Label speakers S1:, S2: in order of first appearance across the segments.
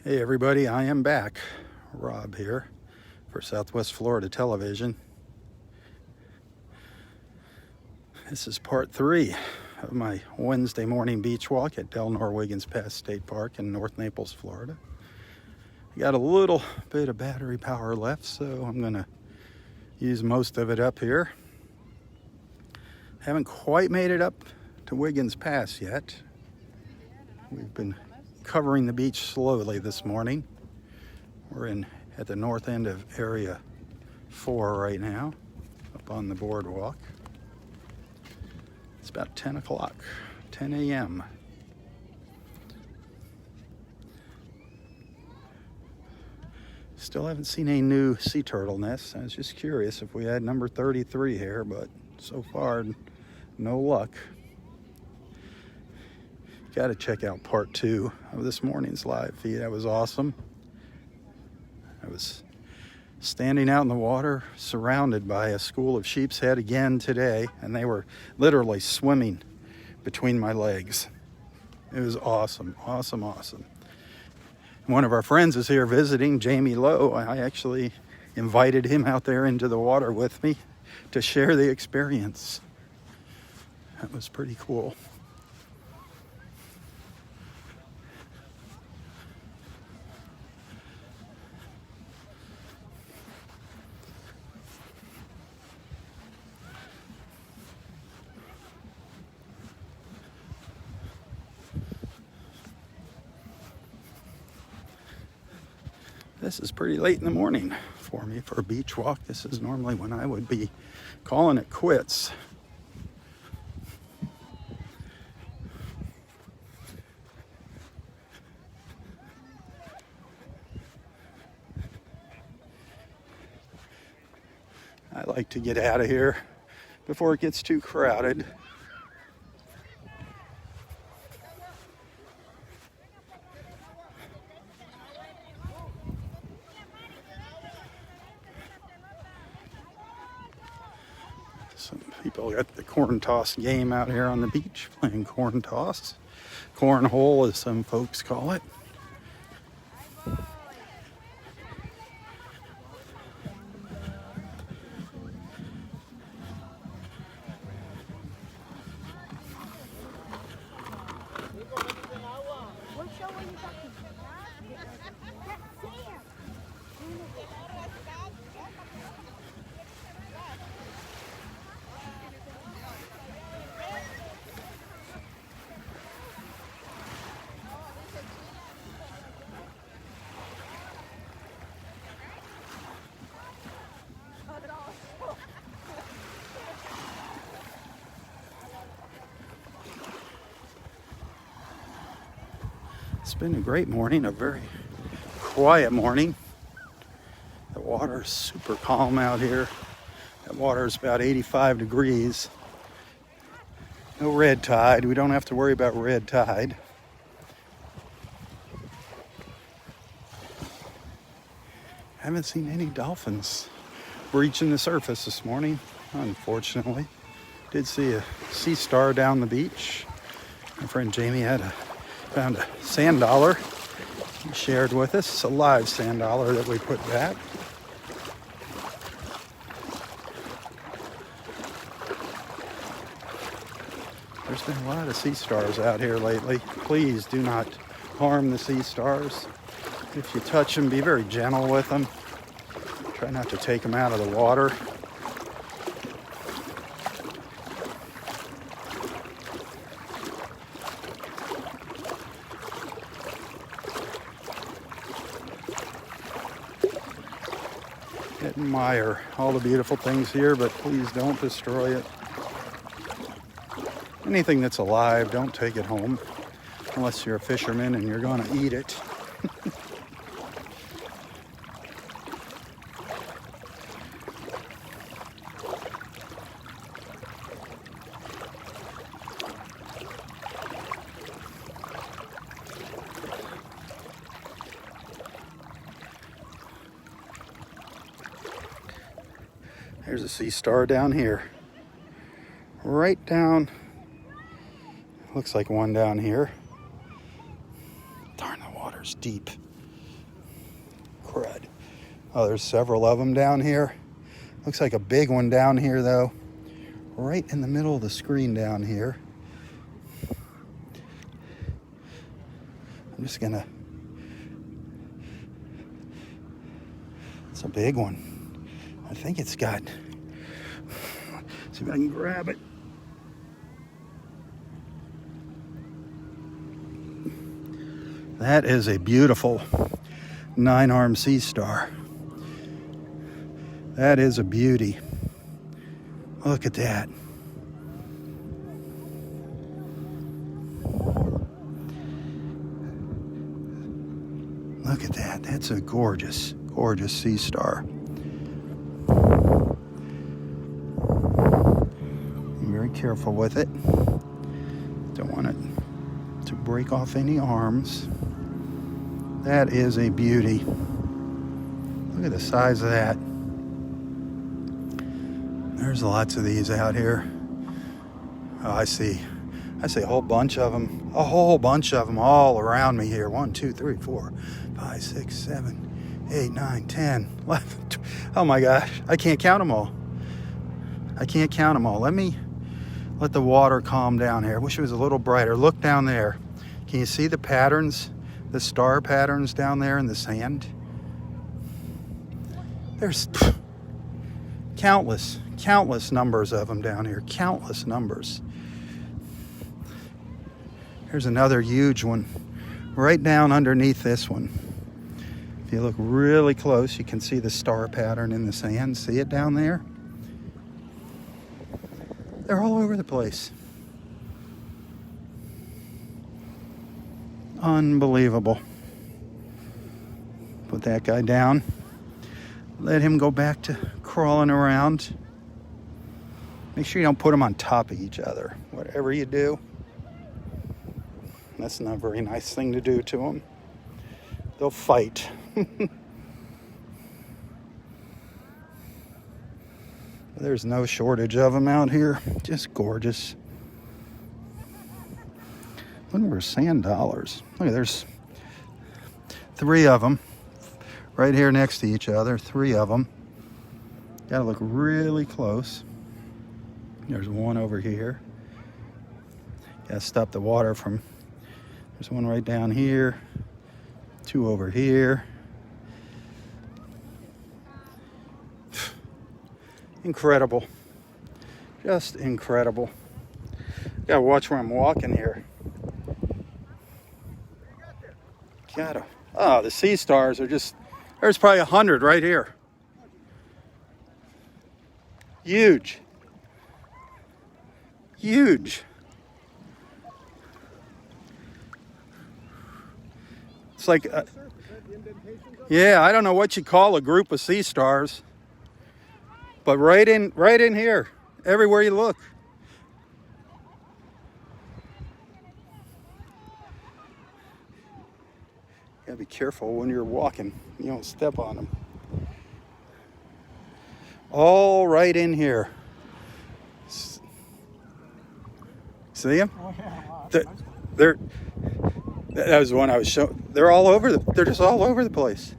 S1: Hey everybody, I am back. Rob here for Southwest Florida Television. This is part 3 of my Wednesday morning beach walk at Delnor-Wiggins State Park in North Naples, Florida. I got a little bit of battery power left, so I'm going to use most of it up here. Haven't quite made it up to Wiggins Pass yet. We've been covering the beach slowly this morning. We're at the north end of area 4 right now, up on the boardwalk. It's about 10 o'clock, 10 a.m. Still haven't seen any new sea turtle nests. I was just curious if we had number 33 here, but so far, no luck. Got to check out part 2 of this morning's live feed. That was awesome. I was standing out in the water, surrounded by a school of sheep's head again today, and they were literally swimming between my legs. It was awesome, awesome, awesome. One of our friends is here visiting, Jamie Lowe. I actually invited him out there into the water with me to share the experience. That was pretty cool. This is pretty late in the morning for me for a beach walk. This is normally when I would be calling it quits. I like to get out of here before it gets too crowded. Some people got the corn toss game out here on the beach, playing corn toss. Cornhole, as some folks call it. It's been a great morning, a very quiet morning. The water is super calm out here. That water is about 85 degrees. No red tide. We don't have to worry about red tide. Haven't seen any dolphins breaching the surface this morning, unfortunately. Did see a sea star down the beach. My friend Jamie found a sand dollar he shared with us. It's a live sand dollar that we put back. There's been a lot of sea stars out here lately. Please do not harm the sea stars. If you touch them, be very gentle with them. Try not to take them out of the water. Admire all the beautiful things here, but please don't destroy it. Anything that's alive, don't take it home unless you're a fisherman and you're going to eat it. There's a sea star down here. Right down. Looks like one down here. Darn, the water's deep. Oh, there's several of them down here. Looks like a big one down here, though. Right in the middle of the screen down here. I'm just gonna... It's a big one. I think it's got... See if I can grab it. That is a beautiful 9-armed sea star. That is a beauty. Look at that. Look at that. That's a gorgeous, gorgeous sea star. Be very careful with it. Don't want it to break off any arms. That is a beauty. Look at the size of that. There's lots of these out here. Oh, I see a whole bunch of them. A whole bunch of them all around me here. 1, 2, 3, 4, 5, 6, 7, 8, 9, 10, 11. Oh my gosh, I can't count them all. I can't count them all. Let the water calm down here. I wish it was a little brighter. Look down there. Can you see the patterns? The star patterns down there in the sand? There's countless numbers of them down here. Countless numbers. Here's another huge one right down underneath this one. If you look really close, you can see the star pattern in the sand. See it down there? They're all over the place. Unbelievable. Put that guy down. Let him go back to crawling around. Make sure you don't put them on top of each other. Whatever you do, that's not a very nice thing to do to them. They'll fight. There's no shortage of them out here. Just gorgeous. Looking for sand dollars. Look, there's 3 of them right here next to each other. 3 of them. Gotta look really close. There's one over here. Gotta stop the water from... There's one right down here. 2 over here. Incredible. Just incredible. Gotta watch where I'm walking here. Gotta. Oh, the sea stars are just... There's probably 100 right here. Huge. Huge. It's like... yeah, I don't know what you call a group of sea stars. But right in here, everywhere you look. You gotta be careful when you're walking. You don't step on them. All right in here. See them? Oh, yeah. That was the one I was showing. They're all over. They're just all over the place.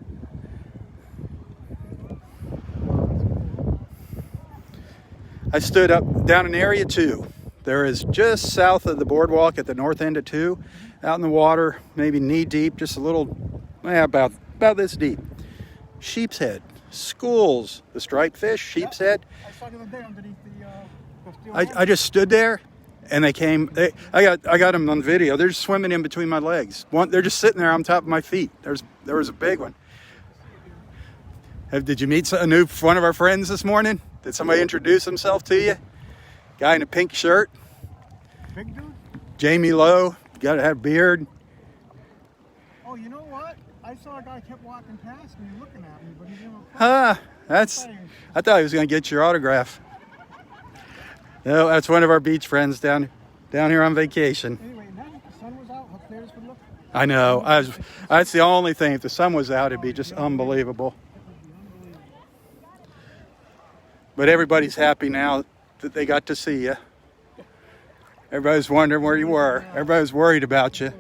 S1: I stood up down in area 2. There is just south of the boardwalk at the north end of 2, out in the water, maybe knee deep, just a little, about this deep. Sheep's head, schools, the striped fish, sheep's head.
S2: I saw them there underneath the
S1: I just stood there, and they came. I got them on video. They're just swimming in between my legs. They're just sitting there on top of my feet. There was a big one. Did you meet one of our friends this morning? Did somebody introduce himself to you? Guy in a pink shirt.
S2: Big dude?
S1: Jamie Lowe. Got to have a beard.
S2: Oh, you know what? I saw a guy kept walking past me looking at me, but he didn't.
S1: I thought he was going to get your autograph. No, that's one of our beach friends down here on vacation.
S2: Anyway, imagine if the sun was out, how clear this would look.
S1: I know. That's the only thing. If the sun was out, it'd be just unbelievable. But everybody's happy now that they got to see you. Everybody's wondering where you were. Everybody was worried about you.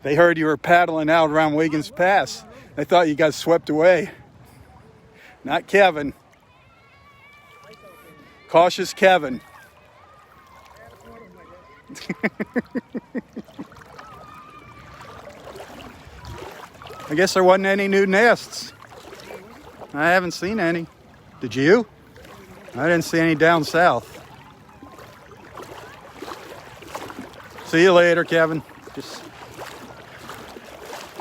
S1: They heard you were paddling out around Wiggins Pass. They thought you got swept away. Not Kevin. Cautious Kevin. I guess there wasn't any new nests. I haven't seen any. Did you? I didn't see any down south. See you later, Kevin. Just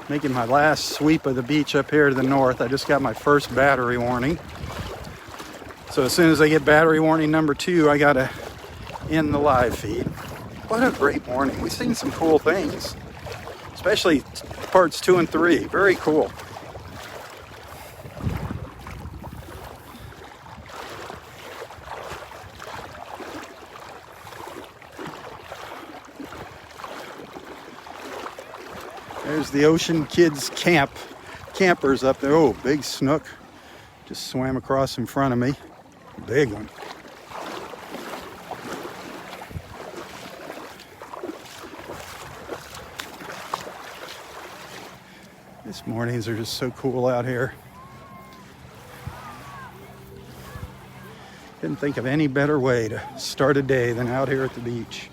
S1: making my last sweep of the beach up here to the north. I just got my first battery warning. So as soon as I get battery warning number 2, I gotta end the live feed. What a great morning. We've seen some cool things, especially parts 2 and 3. Very cool. There's the Ocean Kids campers up there. Oh, big snook. Just swam across in front of me. Big one. These mornings are just so cool out here. Didn't think of any better way to start a day than out here at the beach.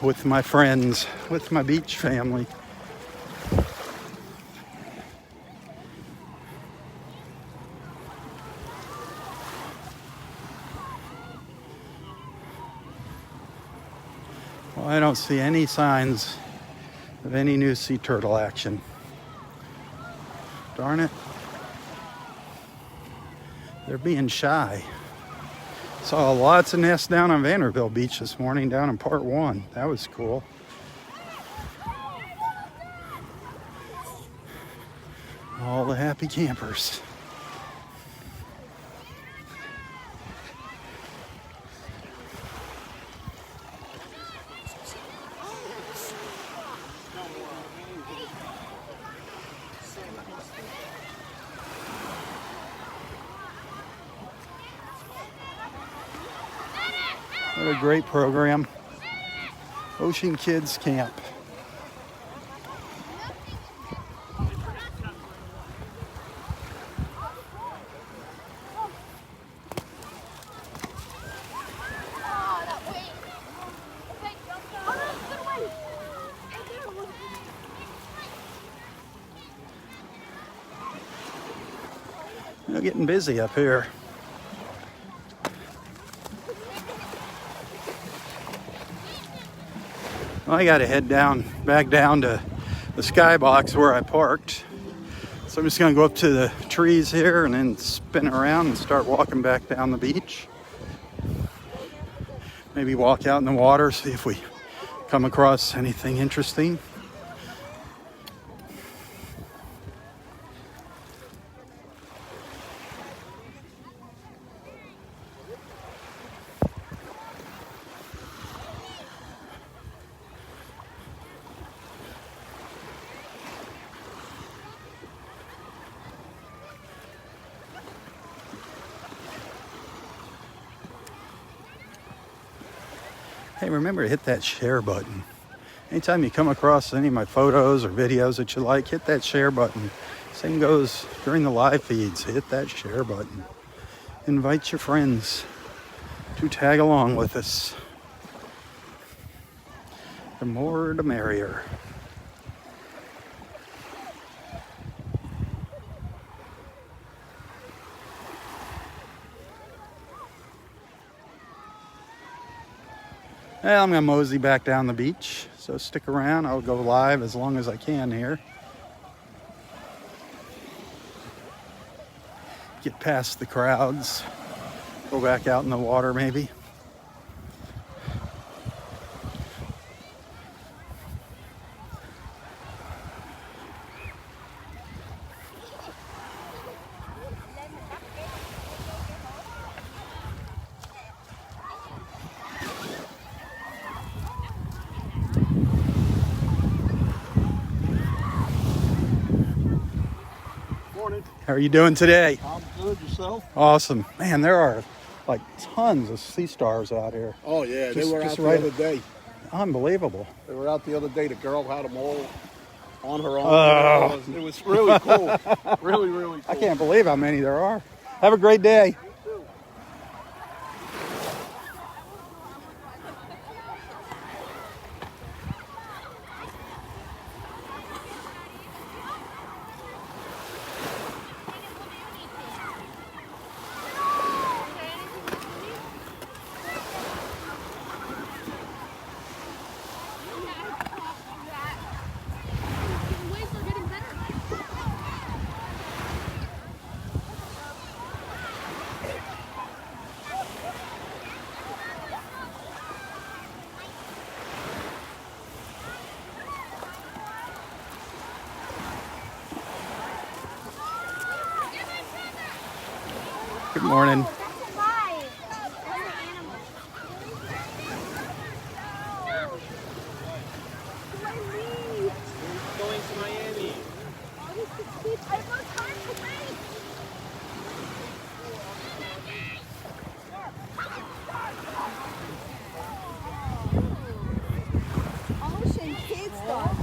S1: With my friends, with my beach family. Well, I don't see any signs of any new sea turtle action. Darn it. They're being shy. Saw lots of nests down on Vanderbilt Beach this morning, down in part 1. That was cool. All the happy campers. What a great program. Ocean Kids Camp. They're getting busy up here. Well, I got to head back down to the skybox where I parked. So I'm just going to go up to the trees here and then spin around and start walking back down the beach. Maybe walk out in the water, see if we come across anything interesting. Hey, remember to hit that share button. Anytime you come across any of my photos or videos that you like, hit that share button. Same goes during the live feeds. Hit that share button. Invite your friends to tag along with us. The more, the merrier. Well, I'm going to mosey back down the beach, so stick around. I'll go live as long as I can here. Get past the crowds. Go back out in the water maybe. How are you doing today?
S2: I'm good. Yourself?
S1: Awesome. Man, there are like tons of sea stars out here.
S2: Oh, yeah. They were out the
S1: right
S2: other day.
S1: Unbelievable.
S2: They were out the other day. The girl had them all on her own.
S1: Oh.
S2: It was really cool. Really, really cool.
S1: I can't believe how many there are. Have a great day. Good morning.
S2: Going to Miami.
S3: Ocean Kids stuff.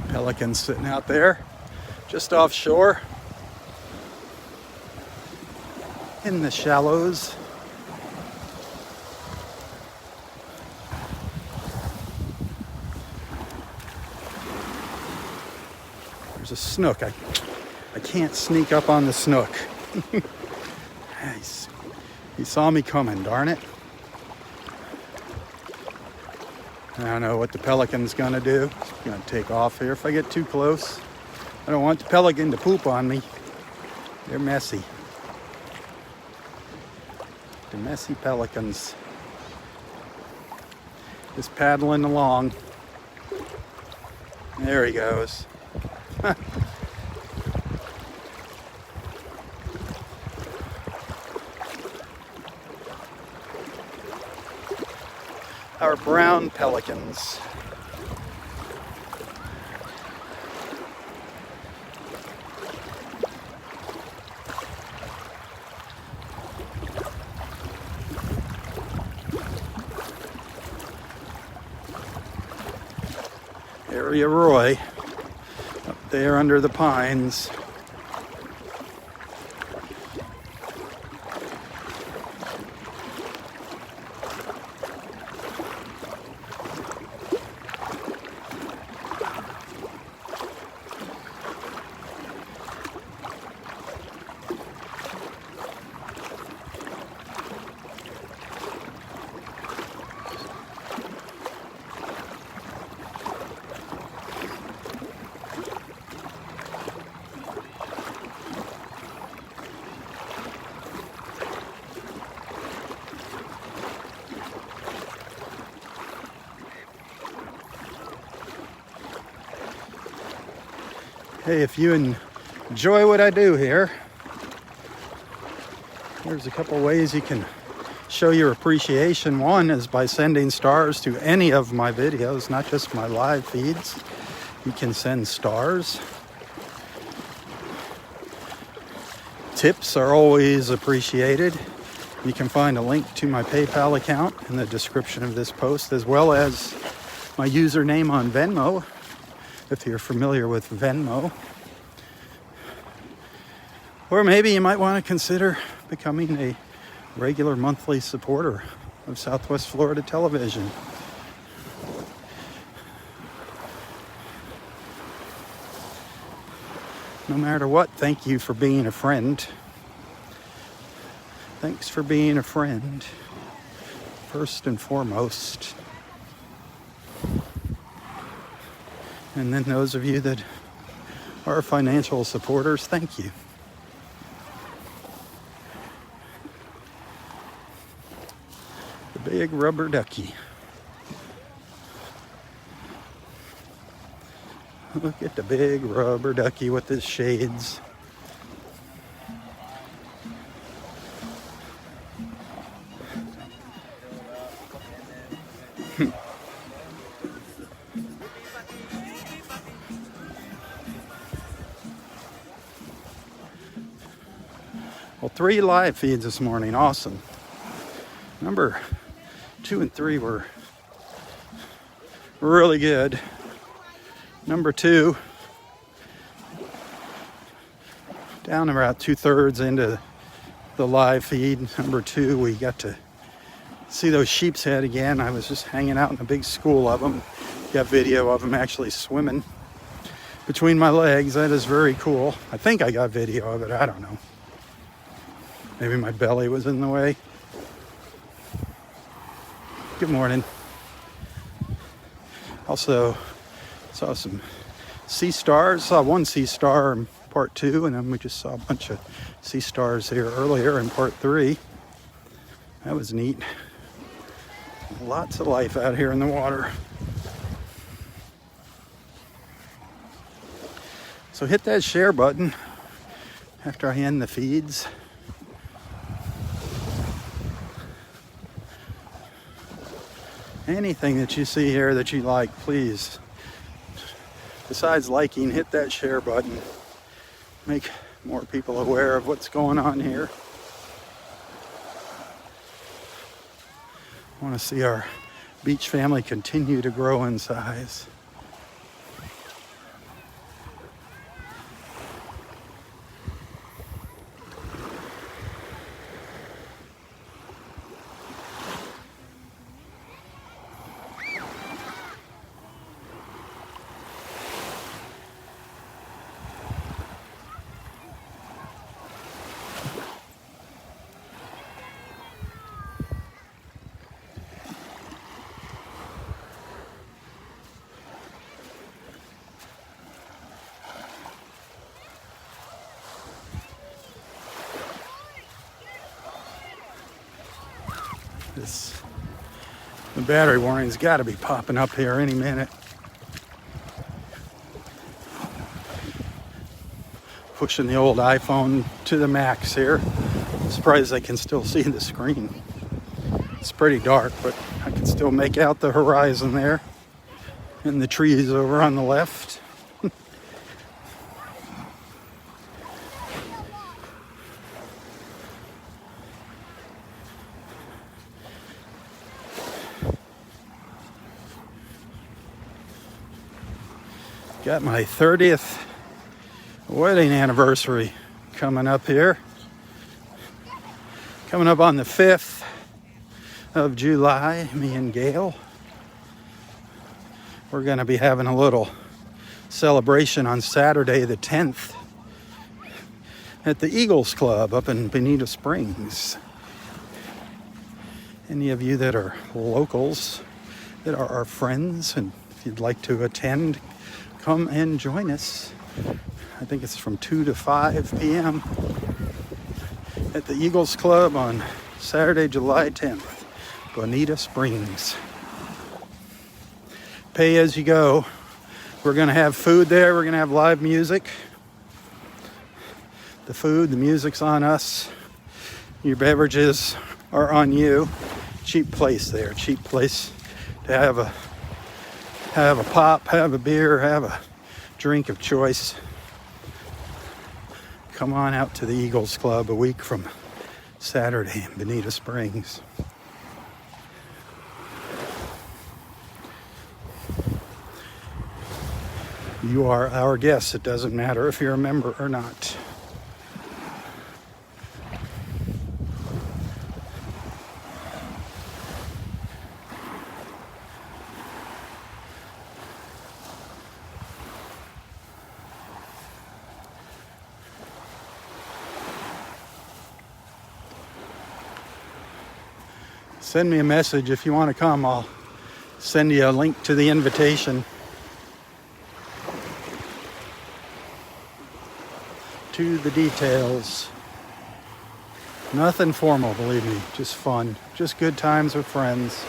S1: Pelicans sitting out there just offshore in the shallows. There's a snook. I can't sneak up on the snook. He saw me coming, darn it. I don't know what the pelican's gonna do. He's gonna take off here if I get too close. I don't want the pelican to poop on me. They're messy. The messy pelicans. Just paddling along. There he goes. Our brown pelicans. Area Roy, up there under the pines. Hey, if you enjoy what I do here, there's a couple ways you can show your appreciation. One is by sending stars to any of my videos, not just my live feeds. You can send stars. Tips are always appreciated. You can find a link to my PayPal account in the description of this post, as well as my username on Venmo, if you're familiar with Venmo. Or maybe you might want to consider becoming a regular monthly supporter of Southwest Florida Television. No matter what, thank you for being a friend. Thanks for being a friend, first and foremost. And then those of you that are financial supporters, thank you. The big rubber ducky. Look at the big rubber ducky with his shades. Well, 3 live feeds this morning. Awesome. Number 2 and 3 were really good. Number 2, down about 2/3 into the live feed. Number 2, we got to see those sheep's head again. I was just hanging out in a big school of them. Got video of them actually swimming between my legs. That is very cool. I think I got video of it. I don't know. Maybe my belly was in the way. Good morning. Also saw some sea stars. Saw one sea star in part 2, and then we just saw a bunch of sea stars here earlier in part 3. That was neat. Lots of life out here in the water. So hit that share button after I end the feeds. Anything that you see here that you like, please, besides liking, hit that share button. Make more people aware of what's going on here. I want to see our beach family continue to grow in size. The battery warning's got to be popping up here any minute. Pushing the old iPhone to the max here. I'm surprised I can still see the screen. It's pretty dark, but I can still make out the horizon there and the trees over on the left. Got my 30th wedding anniversary coming up here. Coming up on the 5th of July, me and Gail. We're going to be having a little celebration on Saturday the 10th at the Eagles Club up in Bonita Springs. Any of you that are locals, that are our friends, and if you'd like to attend, come and join us. I think it's from 2 to 5 p.m. at the Eagles Club on Saturday, July 10th, Bonita Springs. Pay as you go. We're going to have food there. We're going to have live music. The food, the music's on us. Your beverages are on you. Cheap place there. Cheap place to have a pop, have a beer, have a drink of choice. Come on out to the Eagles Club a week from Saturday in Bonita Springs. You are our guest. It doesn't matter if you're a member or not. Send me a message if you want to come. I'll send you a link to the invitation to the details. Nothing formal, believe me, just fun, just good times with friends.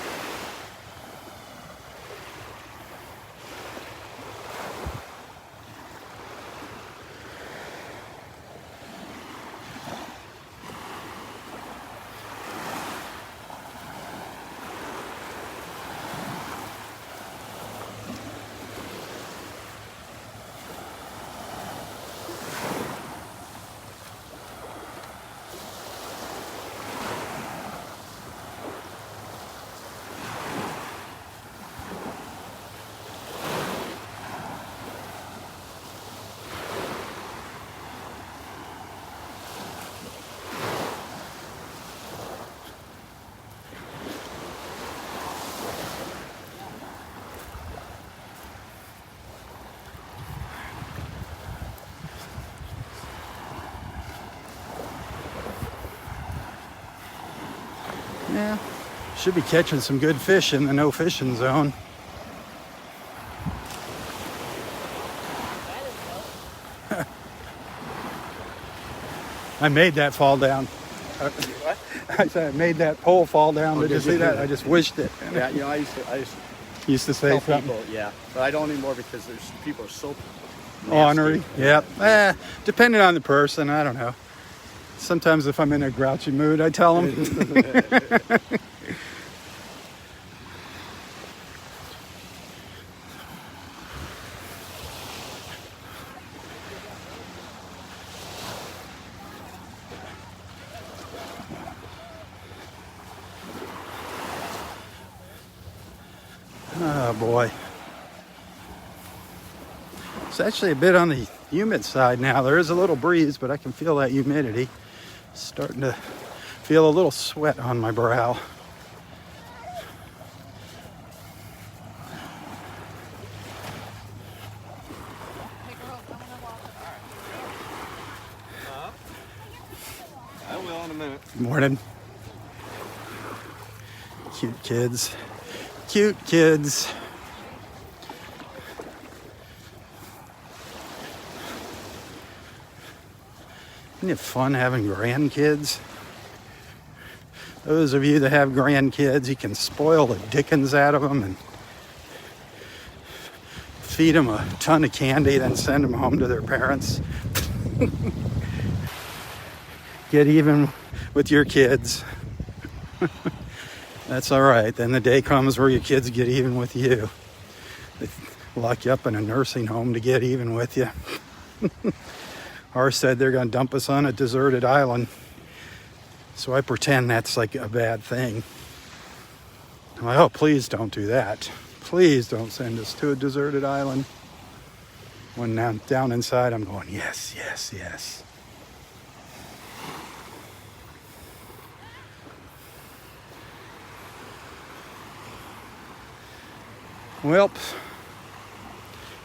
S1: Yeah, should be catching some good fish in the no fishing zone. I made that fall down.
S2: What?
S1: I said I made that pole fall down. Did you see that? I just wished it.
S2: Yeah, you know, I used
S1: to say
S2: tell
S1: something.
S2: people, yeah, but I don't anymore because people are so nasty.
S1: Ornery. Yep. Depending on the person, I don't know. Sometimes if I'm in a grouchy mood, I tell them. Oh boy. It's actually a bit on the humid side now. There is a little breeze, but I can feel that humidity. Starting to feel a little sweat on my brow.
S2: I will in a minute.
S1: Good morning. Cute kids. Cute kids. Isn't it fun having grandkids? Those of you that have grandkids, you can spoil the dickens out of them and feed them a ton of candy, then send them home to their parents. Get even with your kids. That's all right. Then the day comes where your kids get even with you. They lock you up in a nursing home to get even with you. Ours said they're going to dump us on a deserted island. So I pretend that's like a bad thing. I'm like, oh, please don't do that. Please don't send us to a deserted island. When now down inside, I'm going, yes, yes, yes. Well,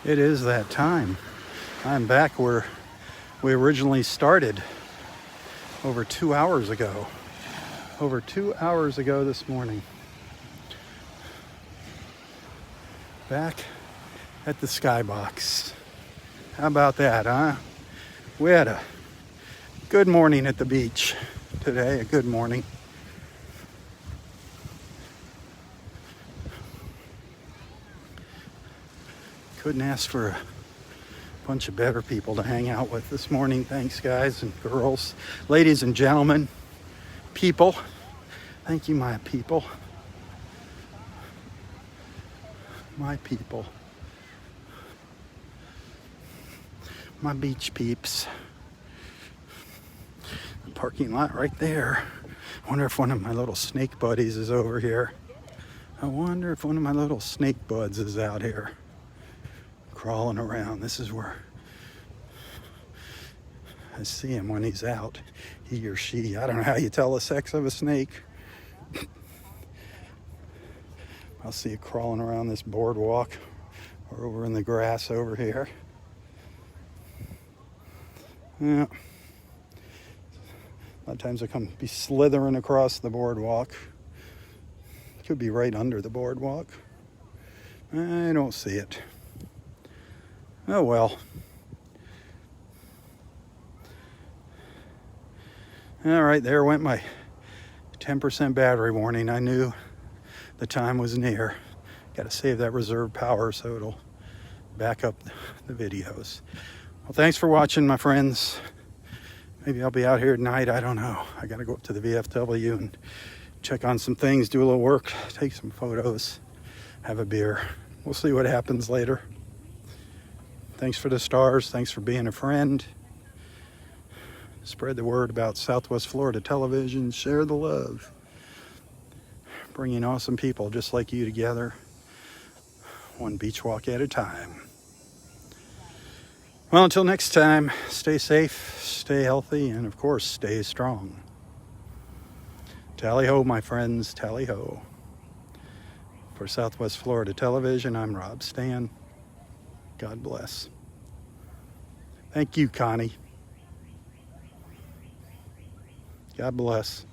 S1: it is that time. I'm back where we originally started over 2 hours ago. Over 2 hours ago this morning. Back at the skybox. How about that, huh? We had a good morning at the beach today, a good morning. Couldn't ask for a bunch of better people to hang out with this morning. Thanks, guys and girls, ladies and gentlemen, people. Thank you, my people. My people. My beach peeps. The parking lot right there. I wonder if one of my little snake buddies is over here. I wonder if one of my little snake buds is out here crawling around. This is where I see him when he's out. He or she. I don't know how you tell the sex of a snake. I'll see it crawling around this boardwalk or over in the grass over here. Yeah. A lot of times I come be slithering across the boardwalk. Could be right under the boardwalk. I don't see it. Oh well. All right, there went my 10% battery warning. I knew the time was near. Got to save that reserve power so it'll back up the videos. Well, thanks for watching, my friends. Maybe I'll be out here tonight. I don't know. I got to go up to the VFW and check on some things, do a little work, take some photos, have a beer. We'll see what happens later. Thanks for the stars. Thanks for being a friend. Spread the word about Southwest Florida television. Share the love. Bringing awesome people just like you together, one beach walk at a time. Well, until next time, stay safe, stay healthy, and of course, stay strong. Tally-ho, my friends, tally-ho. For Southwest Florida Television, I'm Robb Stan. God bless. Thank you, Connie. God bless.